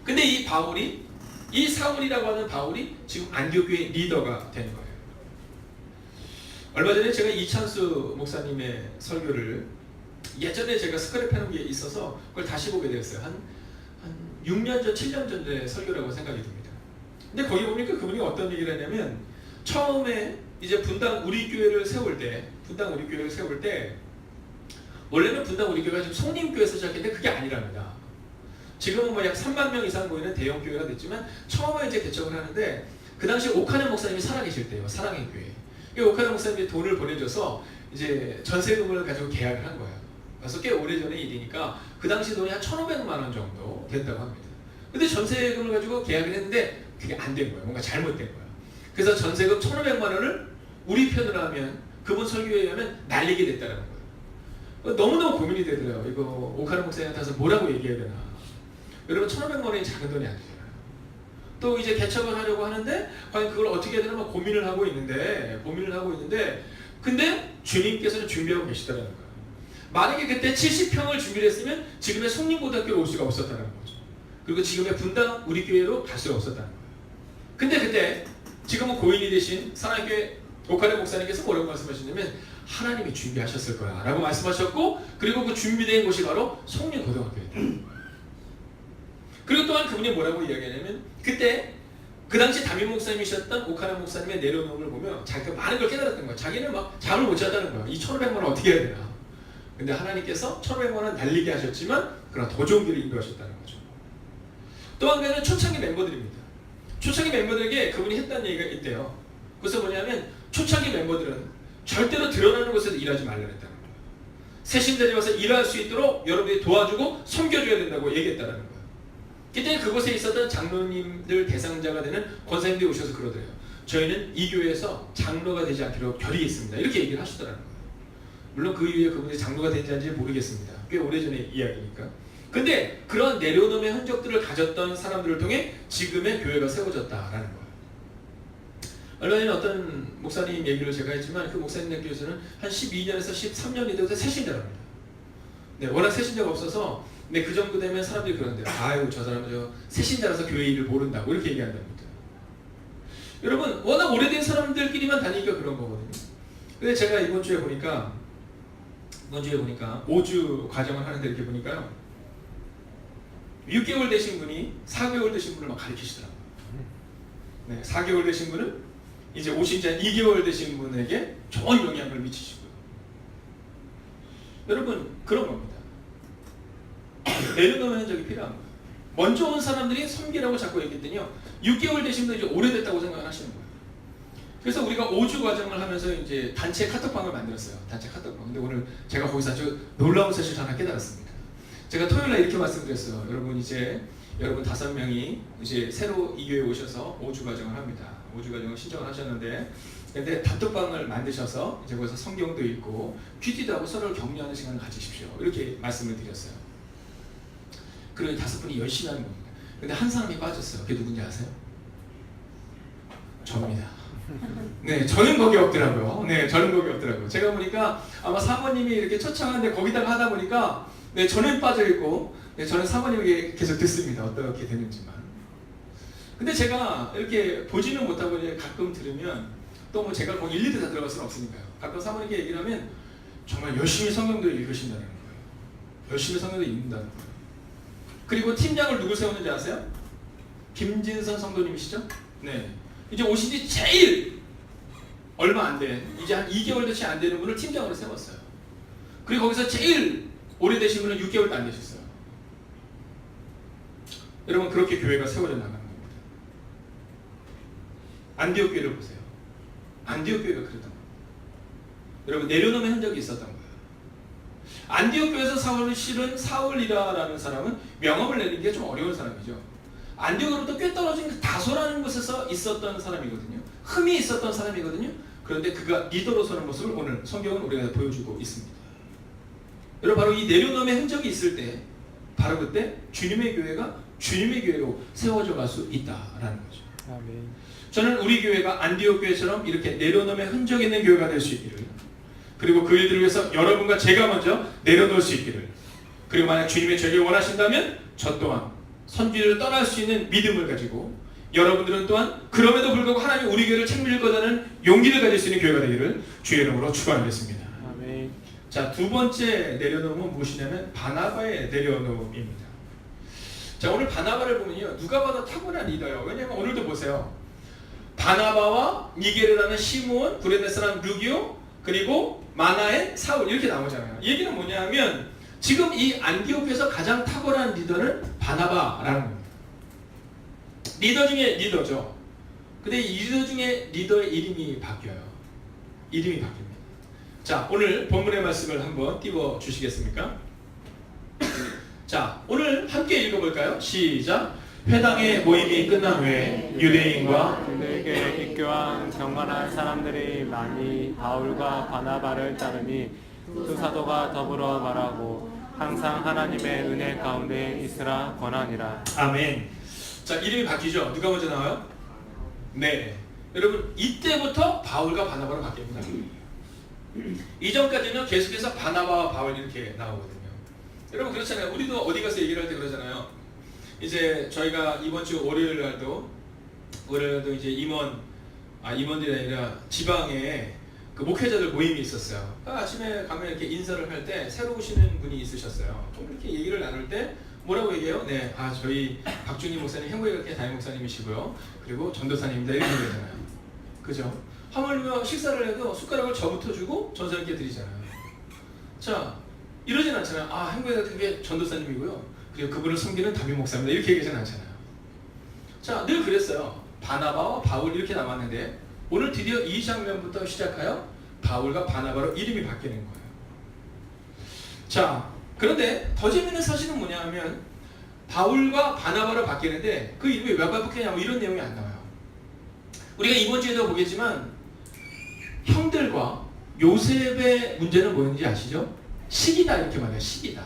근데 이 사울이라고 하는 바울이 지금 안디옥 교회 리더가 되는 거예요. 얼마 전에 제가 이찬수 목사님의 설교를 예전에 제가 스크랩해 놓은 게 있어서 그걸 다시 보게 되었어요. 한 6년 전, 7년 전의 설교라고 생각이 듭니다. 근데 거기 보니까 그분이 어떤 얘기를 하냐면 처음에 이제 분당 우리 교회를 세울 때 원래는 분당 우리 교회가 지금 송림교회에서 시작했는데 그게 아니랍니다. 지금은 뭐 약 3만 명 이상 모이는 대형 교회가 됐지만 처음에 이제 개척을 하는데 그 당시 오카네 목사님이 살아계실 때요. 사랑의 교회. 오카네 목사님이 돈을 보내줘서 이제 전세금을 가지고 계약을 한 거예요. 그래서 꽤 오래전의 일이니까 그 당시 돈이 한 1,500만 원 정도 된다고 합니다. 근데 전세금을 가지고 계약을 했는데 그게 안 된 거예요. 뭔가 잘못된 거예요. 그래서 전세금 1,500만 원을 우리 편으로 하면 그분 설교에 의하면 날리게 됐다는 거예요. 너무너무 고민이 되더라고요. 이거 오카네 목사님한테 가서 뭐라고 얘기해야 되나. 여러분 1,500만 원이 작은 돈이 아니잖아요. 또 이제 개척을 하려고 하는데 과연 그걸 어떻게 해야 되나 막 고민을 하고 있는데 근데 주님께서는 준비하고 계시더라는 거예요. 만약에 그때 70평을 준비를 했으면 지금의 송림고등학교로 올 수가 없었다는 거죠. 그리고 지금의 분당 우리 교회로 갈 수가 없었다는 거예요. 근데 그때 지금은 고인이 되신 사랑교회 오카네 목사님께서 뭐라고 말씀하셨냐면 하나님이 준비하셨을 거야 라고 말씀하셨고 그리고 그 준비된 곳이 바로 송림고등학교였다. 그리고 또한 그분이 뭐라고 이야기하냐면 그때 그 당시 담임 목사님이셨던 오카네 목사님의 내려놓음을 보면 자기가 많은 걸 깨달았던 거예요. 자기는 막 잠을 못 잤다는 거예요. 이 1,500만 원 어떻게 해야 되나. 근데 하나님께서 1,500만 원 날리게 하셨지만 그러나 더 좋은 길을 인도하셨다는 거죠. 또 한 가지는 초창기 멤버들입니다. 초창기 멤버들에게 그분이 했다는 얘기가 있대요. 그래서 뭐냐면 초창기 멤버들은 절대로 드러나는 곳에서 일하지 말라 했다는 거예요. 새 신자들이 와서 일할 수 있도록 여러분들이 도와주고 섬겨줘야 된다고 얘기했다는 거예요. 그때 그곳에 있었던 장로님들 대상자가 되는 권사님들이 오셔서 그러더래요. 저희는 이 교회에서 장로가 되지 않기로 결의했습니다. 이렇게 얘기를 하시더라는 거예요. 물론 그 이후에 그분이 장로가 된지 아닌지 모르겠습니다. 꽤 오래전의 이야기니까. 근데 그런 내려놓음의 흔적들을 가졌던 사람들을 통해 지금의 교회가 세워졌다라는 거예요. 얼마 전에 어떤 목사님 얘기를 제가 했지만 그 목사님께서는 한 12년에서 13년이 돼서 새신자랍니다. 네, 워낙 새신자가 없어서 근데 그 정도 되면 사람들이 그러는데 아유 저 사람은 저 새신자라서 교회 일을 모른다고 이렇게 얘기한답니다. 여러분 워낙 오래된 사람들끼리만 다니니까 그런 거거든요. 근데 제가 이번 주에 보니까 5주 과정을 하는데 이렇게 보니까요 6개월 되신 분이 4개월 되신 분을 막 가르치시더라고요. 네, 4개월 되신 분은 이제 오신 지 한 2개월 되신 분에게 좋은 영향을 미치시고요. 여러분 그런 겁니다. 내려놓는 적이 필요한 거예요. 먼저 온 사람들이 섬기라고 자꾸 얘기했더니요 6개월 되신 분은 이제 오래됐다고 생각을 하시는 거예요. 그래서 우리가 5주 과정을 하면서 이제 단체 카톡방을 만들었어요. 단체 카톡방. 근데 오늘 제가 거기서 아주 놀라운 사실을 하나 깨달았습니다. 제가 토요일날 이렇게 말씀드렸어요. 여러분 이제 여러분 5명이 이제 새로 이 교회에 오셔서 5주 과정을 합니다. 5주 과정을 신청을 하셨는데 근데 단톡방을 만드셔서 이제 거기서 성경도 읽고 퀴즈도 하고 서로를 격려하는 시간을 가지십시오. 이렇게 말씀을 드렸어요. 그리고 5분이 열심히 하는 겁니다. 근데 한 사람이 빠졌어요. 그게 누군지 아세요? 저입니다. 네, 저는 거기 없더라고요. 네, 저는 거기 없더라고요. 제가 보니까 아마 사모님이 이렇게 초청하는데 거기다가 하다 보니까 네, 저는 빠져있고 네, 저는 사모님에게 계속 듣습니다. 어떻게 되는지만. 근데 제가 이렇게 보지는 못하고 이제 가끔 들으면 또 뭐 제가 거기 일일이 다 들어갈 수는 없으니까요. 가끔 사모님께 얘기를 하면 정말 열심히 성경도 읽으신다는 거예요. 열심히 성경도 읽는다는 거예요. 그리고 팀장을 누굴 세웠는지 아세요? 김진선 성도님이시죠? 네. 이제 오신 지 제일 얼마 안 된, 이제 한 2개월도 채 안 되는 분을 팀장으로 세웠어요. 그리고 거기서 제일 오래되신 분은 6개월도 안 되셨어요. 여러분 그렇게 교회가 세워져 나가는 겁니다. 안디옥 교회를 보세요. 안디옥 교회가 그랬던 겁니다. 여러분 내려놓음의 흔적이 있었던 거예요. 안디옥 교회에서 사울을 실은 사울이라는 사람은 명함을 내는 게 좀 어려운 사람이죠. 안디옥으로부터 꽤 떨어진 그 다소라는 곳에서 있었던 사람이거든요. 흠이 있었던 사람이거든요. 그런데 그가 리더로 서는 모습을 오늘 성경은 우리가 보여주고 있습니다. 여러분 바로 이 내려놓음의 흔적이 있을 때 바로 그때 주님의 교회가 주님의 교회로 세워져 갈 수 있다라는 거죠. 아멘. 저는 우리 교회가 안디옥 교회처럼 이렇게 내려놓음의 흔적이 있는 교회가 될 수 있기를, 그리고 그 일들을 위해서 여러분과 제가 먼저 내려놓을 수 있기를, 그리고 만약 주님의 저를 원하신다면 저 또한 선지를 떠날 수 있는 믿음을 가지고 여러분들은 또한 그럼에도 불구하고 하나님 우리 교회를 책임질 거라는 용기를 가질 수 있는 교회가 되기를 주의 이름으로 축원하겠습니다. 아멘. 자, 두 번째 내려놓음은 무엇이냐면 바나바의 내려놓음입니다. 자, 오늘 바나바를 보면요, 누가 봐도 탁월한 리더예요. 왜냐하면 오늘도 보세요. 바나바와 니게르라는 시므온, 구레네 사람 루기오, 그리고 마나의 사울 이렇게 나오잖아요. 이 얘기는 뭐냐면 지금 이 안디옥에서 가장 탁월한 리더는 바나바라는 겁니다. 리더 중에 리더죠. 근데 이 리더 중에 리더의 이름이 바뀌어요. 이름이 바뀝니다. 자, 오늘 본문의 말씀을 한번 띄워 주시겠습니까? 자, 오늘 함께 읽어볼까요? 시작! 회당의 모임이 끝난 후에 유대인과 그들에게 입교한 경건한 사람들이 많이 바울과 바나바를 따르니 두 사도가 더불어 말하고 항상 하나님의 은혜 가운데 있으라 권하니라. 아멘. 자, 이름이 바뀌죠? 누가 먼저 나와요? 네. 여러분, 이때부터 바울과 바나바로 바뀝니다. 이전까지는 계속해서 바나바와 바울 이렇게 나오거든요. 여러분 그렇잖아요. 우리도 어디 가서 얘기를 할 때 그러잖아요. 이제 저희가 이번 주 월요일 날도 이제 임원들이 아니라 지방에 그 목회자들 모임이 있었어요. 그러니까 아침에 가면 이렇게 인사를 할 때 새로 오시는 분이 있으셨어요. 좀 이렇게 얘기를 나눌 때 뭐라고 얘기해요? 네, 저희 박준희 목사님, 행복의 담임 목사님이시고요. 그리고 전도사님입니다. 이렇게 얘기하잖아요. 그죠? 하물며 식사를 해도 숟가락을 저부터 주고 전사님께 드리잖아요. 자, 이러진 않잖아요. 행복의 담임 전도사님이고요. 그리고 그분을 섬기는 담임 목사입니다. 이렇게 얘기하지는 않잖아요. 자, 늘 그랬어요. 바나바와 바울 이렇게 남았는데 오늘 드디어 이 장면부터 시작하여 바울과 바나바로 이름이 바뀌는 거예요. 자, 그런데 더 재밌는 사실은 뭐냐 하면 바울과 바나바로 바뀌는데 그 이름이 왜 바뀌냐면 이런 내용이 안 나와요. 우리가 이번 주에도 보겠지만 형들과 요셉의 문제는 뭐였는지 아시죠? 시기다 이렇게 말해요. 시기다.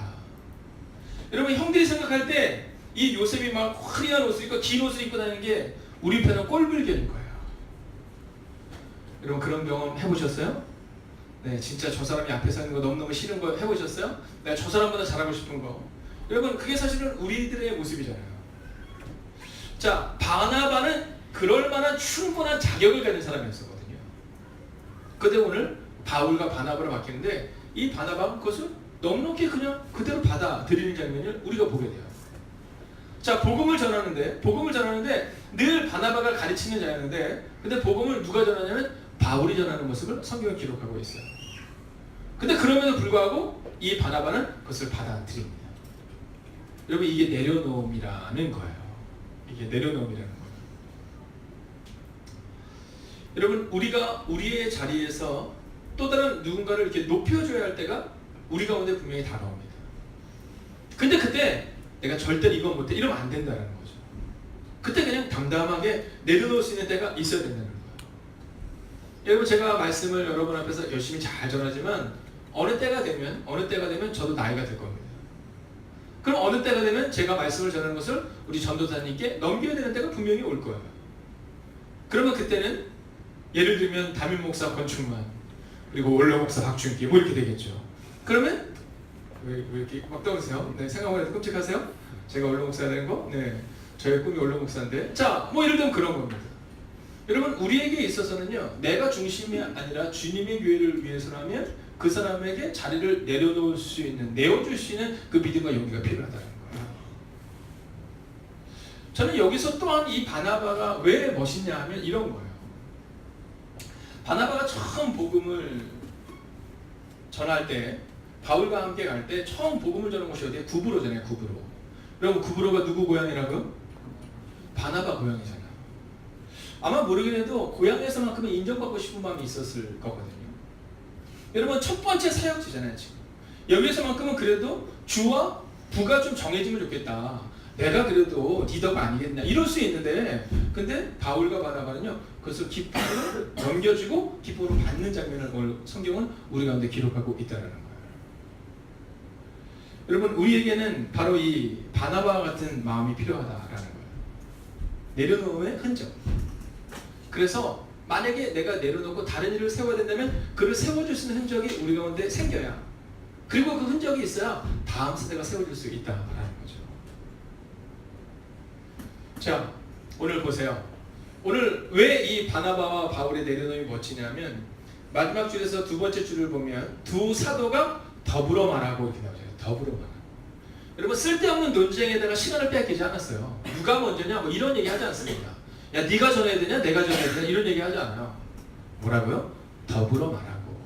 여러분 형들이 생각할 때 이 요셉이 막 화려한 옷을 입고 긴 옷을 입고 다니는 게 우리 편은 꼴불견인 거예요. 여러분 그런 경험 해보셨어요? 네, 진짜 저 사람이 앞에 서는 거 너무너무 싫은 거 해보셨어요? 내가 저 사람보다 잘하고 싶은 거. 여러분 그게 사실은 우리들의 모습이잖아요. 자, 바나바는 그럴 만한 충분한 자격을 가진 사람이었거든요. 그런데 오늘 바울과 바나바로 바뀌는데 이 바나바는 그것을 넉넉히 그냥 그대로 받아들이는 장면을 우리가 보게 돼요. 자, 복음을 전하는데 늘 바나바가 가르치는 자였는데 근데 복음을 누가 전하냐면 바울이 전하는 모습을 성경에 기록하고 있어요. 근데 그럼에도 불구하고 이 바나바는 그것을 받아들입니다. 여러분 이게 내려놓음이라는 거예요. 이게 내려놓음이라는 거예요. 여러분 우리가 우리의 자리에서 또 다른 누군가를 이렇게 높여줘야 할 때가 우리 가운데 분명히 다가옵니다. 근데 그때 내가 절대로 이건 못해 이러면 안 된다는 거죠. 그때 그냥 담담하게 내려놓을 수 있는 때가 있어야 된다는 거예요. 여러분 제가 말씀을 여러분 앞에서 열심히 잘 전하지만 어느 때가 되면 저도 나이가 될 겁니다. 그럼 어느 때가 되면 제가 말씀을 전하는 것을 우리 전도사님께 넘겨야 되는 때가 분명히 올 거예요. 그러면 그때는 예를 들면 담임 목사 권충만 그리고 원로 목사 박준기 뭐 이렇게 되겠죠. 그러면 왜 이렇게 막 떠오르세요? 네, 생각만 해도 끔찍하세요? 제가 원로 목사야 되는 거? 네, 저의 꿈이 원로 목사인데 자, 뭐 예를 들면 그런 겁니다. 여러분 우리에게 있어서는요 내가 중심이 아니라 주님의 교회를 위해서라면 그 사람에게 자리를 내려놓을 수 있는 내어줄 수 있는 그 믿음과 용기가 필요하다는 거예요. 저는 여기서 또한 이 바나바가 왜 멋있냐 하면 이런 거예요. 바나바가 처음 복음을 전할 때 바울과 함께 갈 때 처음 복음을 전한 곳이 어디에? 구브로잖아요. 구브로. 여러분 구브로가 누구 고향이라고요? 바나바 고향이잖아요. 아마 모르긴 해도 고향에서만큼은 인정받고 싶은 마음이 있었을 거거든요. 여러분 첫 번째 사역지잖아요. 지금 여기에서만큼은 그래도 주와 부가 좀 정해지면 좋겠다. 내가 그래도 리더가 아니겠냐 이럴 수 있는데 근데 바울과 바나바는요 그것을 기쁨으로 넘겨주고 기쁨으로 받는 장면을 오늘 성경은 우리 가운데 기록하고 있다는 거예요. 여러분 우리에게는 바로 이 바나바와 같은 마음이 필요하다라는 거예요. 내려놓음의 흔적. 그래서 만약에 내가 내려놓고 다른 일을 세워야 된다면 그를 세워줄 수 있는 흔적이 우리 가운데 생겨야 그리고 그 흔적이 있어야 다음 세대가 세워질 수 있다라는 거죠. 자, 오늘 보세요. 오늘 왜 이 바나바와 바울의 내려놓음이 멋지냐면 마지막 줄에서 두 번째 줄을 보면 두 사도가 더불어 말하고 이렇게 나오죠. 더불어 말하고. 여러분 쓸데없는 논쟁에다가 시간을 빼앗기지 않았어요. 누가 먼저냐 뭐 이런 얘기 하지 않습니다. 야 네가 전해야 되냐 내가 전해야 되냐 이런 얘기 하지 않아요. 뭐라고요? 더불어 말하고.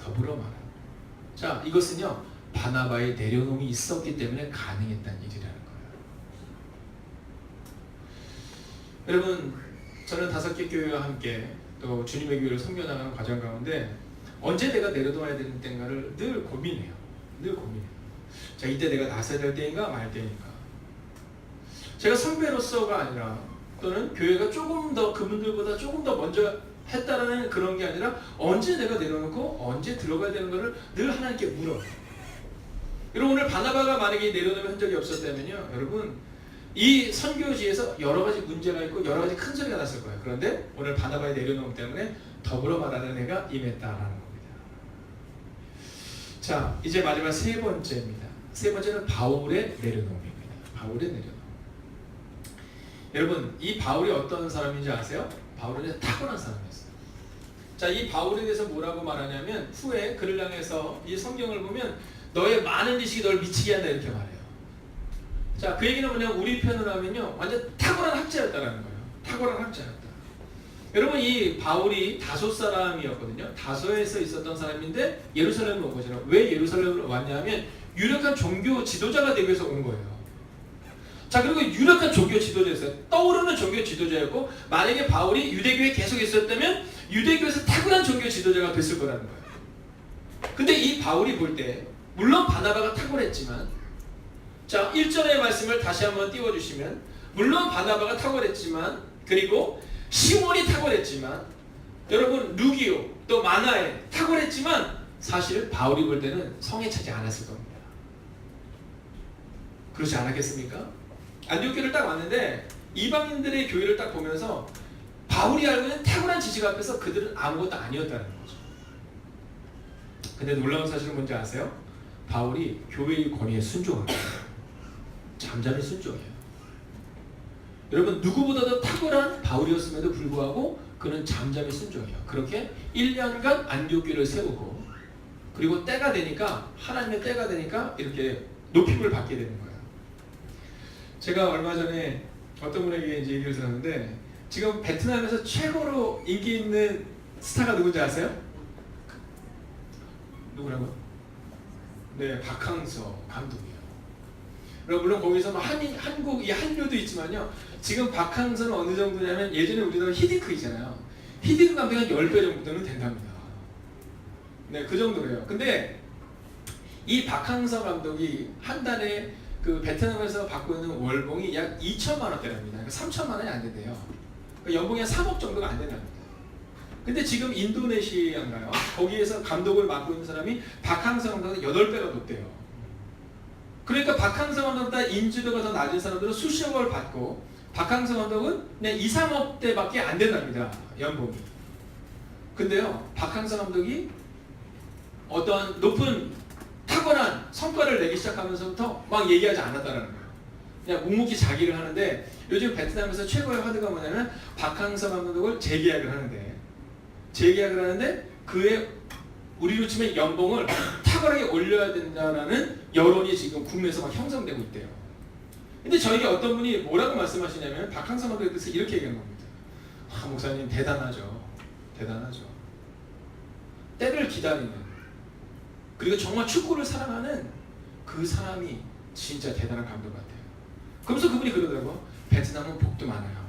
더불어 말하고. 자, 이것은요 바나바의 내려놓음이 있었기 때문에 가능했다는 일이라는 거예요. 여러분, 저는 5개 교회와 함께 또 주님의 교회를 섬겨나가는 과정 가운데 언제 내가 내려놓아야 되는 때인가를 늘 고민해요. 늘 고민해요. 자, 이때 내가 나서야 될 때인가 말 때인가. 제가 선배로서가 아니라 또는 교회가 조금 더 그분들보다 조금 더 먼저 했다라는 그런 게 아니라 언제 내가 내려놓고 언제 들어가야 되는 거를 늘 하나님께 물어요. 여러분, 오늘 바나바가 만약에 내려놓으면 한 적이 없었다면요, 여러분 이 선교지에서 여러 가지 문제가 있고 여러 가지 큰 소리가 났을 거예요. 그런데 오늘 바나바의 내려놓음 때문에 더불어 말하는 애가 임했다라는 겁니다. 자, 이제 마지막 세 번째입니다. 세 번째는 바울의 내려놓음입니다. 바울의 내려놓음. 여러분, 이 바울이 어떤 사람인지 아세요? 바울은 타고난 사람이었어요. 자, 이 바울에 대해서 뭐라고 말하냐면 후에 그를 향해서 이 성경을 보면 너의 많은 지식이 널 미치게 한다 이렇게 말해요. 자, 그 얘기는 뭐냐면 우리 편으로 하면요 완전 탁월한 학자였다라는 거예요. 탁월한 학자였다. 여러분, 이 바울이 다소 사람이었거든요. 다소에서 있었던 사람인데 예루살렘으로 온 거잖아요. 왜 예루살렘으로 왔냐면 유력한 종교 지도자가 되기 위해서 온 거예요. 자, 그리고 유력한 종교 지도자였어요. 떠오르는 종교 지도자였고 만약에 바울이 유대교에 계속 있었다면 유대교에서 탁월한 종교 지도자가 됐을 거라는 거예요. 근데 이 바울이 볼 때 물론 바나바가 탁월했지만, 자, 1절의 말씀을 다시 한번 띄워주시면 물론 바나바가 탁월했지만 그리고 시몬이 탁월했지만 여러분 루기오 또 마나에 탁월했지만 사실 바울이 볼 때는 성에 차지 않았을 겁니다. 그렇지 않았겠습니까? 안디옥교를 딱 왔는데 이방인들의 교회를 딱 보면서 바울이 알고 있는 탁월한 지식 앞에서 그들은 아무것도 아니었다는 거죠. 근데 놀라운 사실은 뭔지 아세요? 바울이 교회의 권위에 순종합니다. 잠잠히 순종해요. 여러분, 누구보다도 탁월한 바울이었음에도 불구하고 그는 잠잠히 순종해요. 그렇게 1년간 안디옥교를 세우고 그리고 때가 되니까 하나님의 때가 되니까 이렇게 높임을 받게 되는 거예요. 제가 얼마 전에 어떤 분에게 이제 얘기를 들었는데 지금 베트남에서 최고로 인기 있는 스타가 누군지 아세요? 누구라고요? 네, 박항서 감독이에요. 물론 거기서 뭐 한국, 이 한류도 있지만요. 지금 박항서는 어느 정도냐면 예전에 우리나라 히딩크 있잖아요. 히딩크 감독이 한 10배 정도는 된답니다. 네, 그 정도래요. 근데 이 박항서 감독이 한 달에 그 베트남에서 받고 있는 월봉이 약 2천만 원대랍니다. 그러니까 3천만 원이 안 된대요. 그러니까 연봉이 한 3억 정도가 안 된답니다. 근데 지금 인도네시아인가요? 거기에서 감독을 맡고 있는 사람이 박항서 감독은 8배가 높대요. 그러니까 박항서 감독보다 인지도가 더 낮은 사람들은 수십억을 받고 박항서 감독은 그냥 2, 3억대밖에 안 된답니다. 연봉이. 근데요, 박항서 감독이 어떤 높은 탁월한 성과를 내기 시작하면서부터 막 얘기하지 않았다는 거예요. 그냥 묵묵히 자기를 하는데 요즘 베트남에서 최고의 화두가 뭐냐면 박항서 감독을 재계약을 하는데 그의 우리로 치면 연봉을 탁월하게 올려야 된다는 여론이 지금 국내에서 막 형성되고 있대요. 근데 저에게 어떤 분이 뭐라고 말씀하시냐면 박항서 감독에 대해서 이렇게 얘기하는 겁니다. 아, 목사님 대단하죠. 대단하죠. 때를 기다리는 그리고 정말 축구를 사랑하는 그 사람이 진짜 대단한 감독 같아요. 그러면서 그분이 그러더라고요. 베트남은 복도 많아요.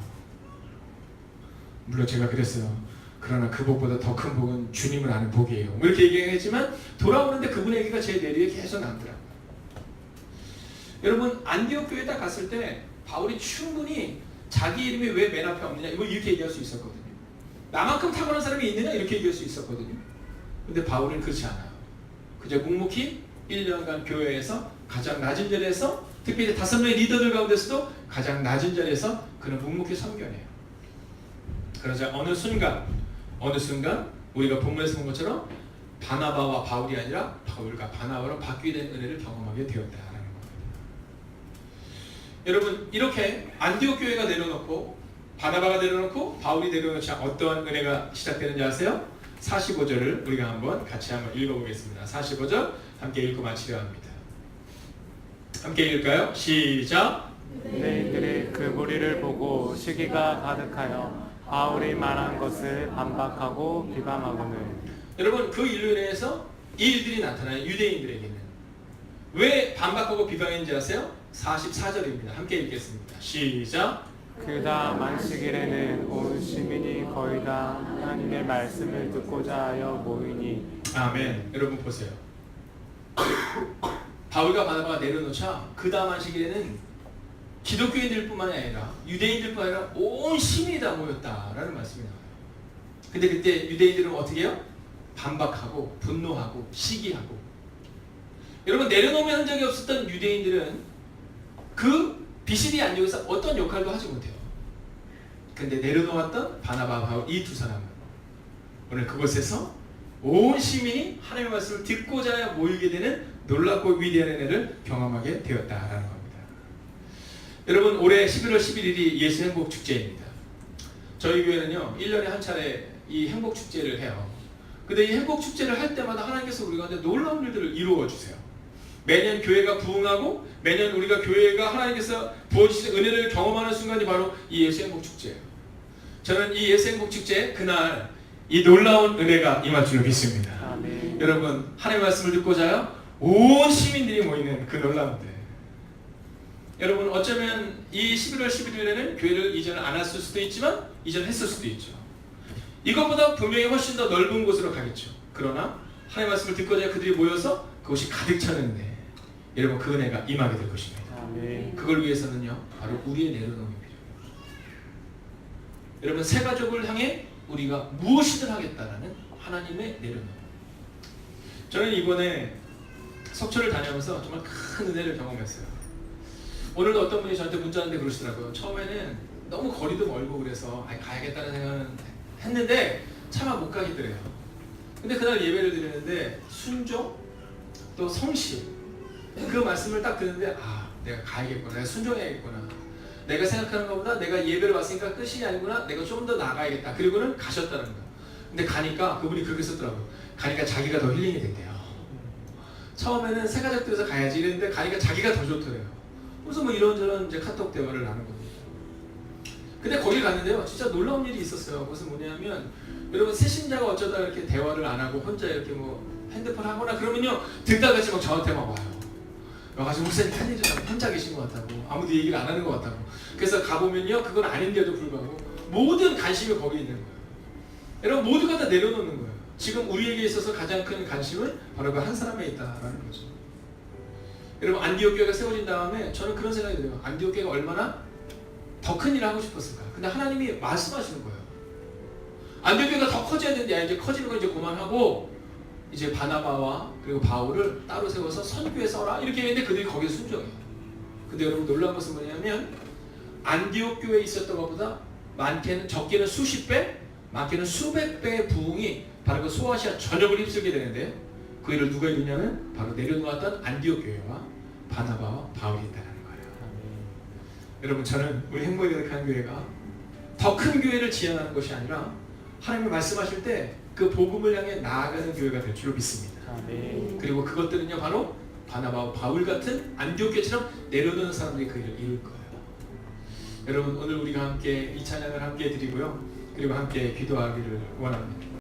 물론 제가 그랬어요. 그러나 그 복보다 더 큰 복은 주님을 아는 복이에요. 뭐 이렇게 얘기했지만 돌아오는데 그분의 얘기가 제 뇌리에 계속 남더라고요. 여러분, 안디옥 교회에 딱 갔을 때 바울이 충분히 자기 이름이 왜 맨 앞에 없느냐 이거 이렇게 얘기할 수 있었거든요. 나만큼 탁월한 사람이 있느냐 이렇게 얘기할 수 있었거든요. 근데 바울은 그렇지 않아요. 그저 묵묵히 1년간 교회에서 가장 낮은 자리에서 특히 5명의 리더들 가운데서도 가장 낮은 자리에서 그는 묵묵히 섬겨내요. 그러자 어느 순간 우리가 본문에서 본 것처럼 바나바와 바울이 아니라 바울과 바나바로 바뀌게 된 은혜를 경험하게 되었다라는 겁니다. 여러분 이렇게 안디옥 교회가 내려놓고 바나바가 내려놓고 바울이 내려놓자 어떠한 은혜가 시작되는지 아세요? 45절을 우리가 같이 한번 읽어보겠습니다. 45절 함께 읽고 마치려 합니다. 함께 읽을까요? 시작! 유대인들이 그 무리를 보고 시기가 가득하여 바울이 말한 것을 반박하고 비방하고는. 여러분 그 일로 인해서 이 일들이 나타나요. 유대인들에게는. 왜 반박하고 비방했는지 아세요? 44절입니다. 함께 읽겠습니다. 시작! 그 다음 안식일에는 온 시민이 거의 다 하나님의 말씀을 듣고자 하여 모이니. 아멘. 여러분 보세요. 바울과 바나바가 내려놓자 그 다음 안식일에는 기독교인들 뿐만이 아니라 유대인들 뿐 아니라 온 시민이 다 모였다라는 말씀이 나와요. 근데 그때 유대인들은 어떻게 해요? 반박하고 분노하고 시기하고. 여러분 내려놓으면 한 적이 없었던 유대인들은 그 비시디 안디옥에서 어떤 역할도 하지 못해요. 근데 내려놓았던 바나바, 바울 이 두 사람은 오늘 그곳에서 온 시민이 하나님의 말씀을 듣고자 모이게 되는 놀랍고 위대한 은혜를 경험하게 되었다라는 겁니다. 여러분 올해 11월 11일이 예수 행복 축제입니다. 저희 교회는요 1년에 한 차례 이 행복 축제를 해요. 근데 이 행복 축제를 할 때마다 하나님께서 우리 가운데 놀라운 일들을 이루어 주세요. 매년 교회가 부흥하고 매년 우리가 교회가 하나님께서 부어주신 은혜를 경험하는 순간이 바로 이 예수 행복 축제예요. 저는 이 예수 행복 축제 그날 이 놀라운 은혜가 임할 줄 믿습니다. 아멘. 여러분 하나님의 말씀을 듣고자요 온 시민들이 모이는 그 놀라운 때. 여러분 어쩌면 이 11월 11일에는 교회를 이전을 안 했을 수도 있지만 이전했을 수도 있죠. 이것보다 분명히 훨씬 더 넓은 곳으로 가겠죠. 그러나 하나님의 말씀을 듣고자 그들이 모여서 그곳이 가득 차는데 여러분 그 은혜가 임하게 될 것입니다. 아멘. 그걸 위해서는요 바로 우리의 내려놓음이 필요해요. 여러분 새 가족을 향해 우리가 무엇이든 하겠다라는 하나님의 내려놓음. 저는 이번에 석초를 다녀오면서 정말 큰 은혜를 경험했어요. 오늘도 어떤 분이 저한테 문자하는데 그러시더라고요. 처음에는 너무 거리도 멀고 그래서 가야겠다는 생각은 했는데 차마 못 가겠더래요. 근데 그날 예배를 드리는데 순종 또 성실 그 말씀을 딱 듣는데 내가 가야겠구나, 내가 순종해야겠구나, 내가 생각하는 것보다 내가 예배를 왔으니까 끝이 아니구나, 내가 좀 더 나가야겠다. 그리고는 가셨다는 거예요. 근데 가니까 그분이 그렇게 썼더라고요. 가니까 자기가 더 힐링이 된대요. 처음에는 새 가족들에서 가야지 이랬는데 가니까 자기가 더 좋더래요. 그래서 뭐 이런저런 이제 카톡 대화를 나눈 겁니다. 근데 거기 갔는데요 진짜 놀라운 일이 있었어요. 그것은 뭐냐면 여러분 새신자가 어쩌다 이렇게 대화를 안 하고 혼자 이렇게 뭐 핸드폰 하거나 그러면요 듣다가 막 저한테 막 와요. 와가지고 목사님 할 일이 혼자 계신 것 같다고, 아무도 얘기를 안 하는 것 같다고. 그래서 가보면요 그건 아닌데도 불구하고 모든 관심이 거기 있는 거예요. 여러분 모두가 다 내려놓는 거예요. 지금 우리에게 있어서 가장 큰 관심은 바로 그 한 사람에 있다라는 거죠. 여러분 안디옥 교회가 세워진 다음에 저는 그런 생각이 들어요. 안디옥 교회가 얼마나 더 큰 일을 하고 싶었을까. 근데 하나님이 말씀하시는 거예요. 안디옥 교회가 더 커져야 되는데 이제 커지는 거 이제 그만하고 이제 바나바와 그리고 바울을 따로 세워서 선교에 써라 이렇게 했는데 그들이 거기에 순종해요. 근데 여러분 놀라운 것은 뭐냐면 안디옥 교회에 있었던 것보다 많게는 적게는 수십 배, 많게는 수백 배의 부흥이 바로 그 소아시아 전역을 휩쓸게 되는데 그 일을 누가 이루냐면 바로 내려놓았던 안디옥 교회와 바나바와 바울이 있다는 거예요. 여러분 저는 우리 행복이 가득한 교회가 더 큰 교회를 지향하는 것이 아니라 하나님이 말씀하실 때 그 복음을 향해 나아가는 교회가 될 줄로 믿습니다. 아멘. 그리고 그것들은요 바로 바나바와 바울 같은 안디옥 교회처럼 내려놓는 사람들이 그 일을 이룰 거예요. 여러분 오늘 우리가 함께 이 찬양을 함께 드리고요 그리고 함께 기도하기를 원합니다.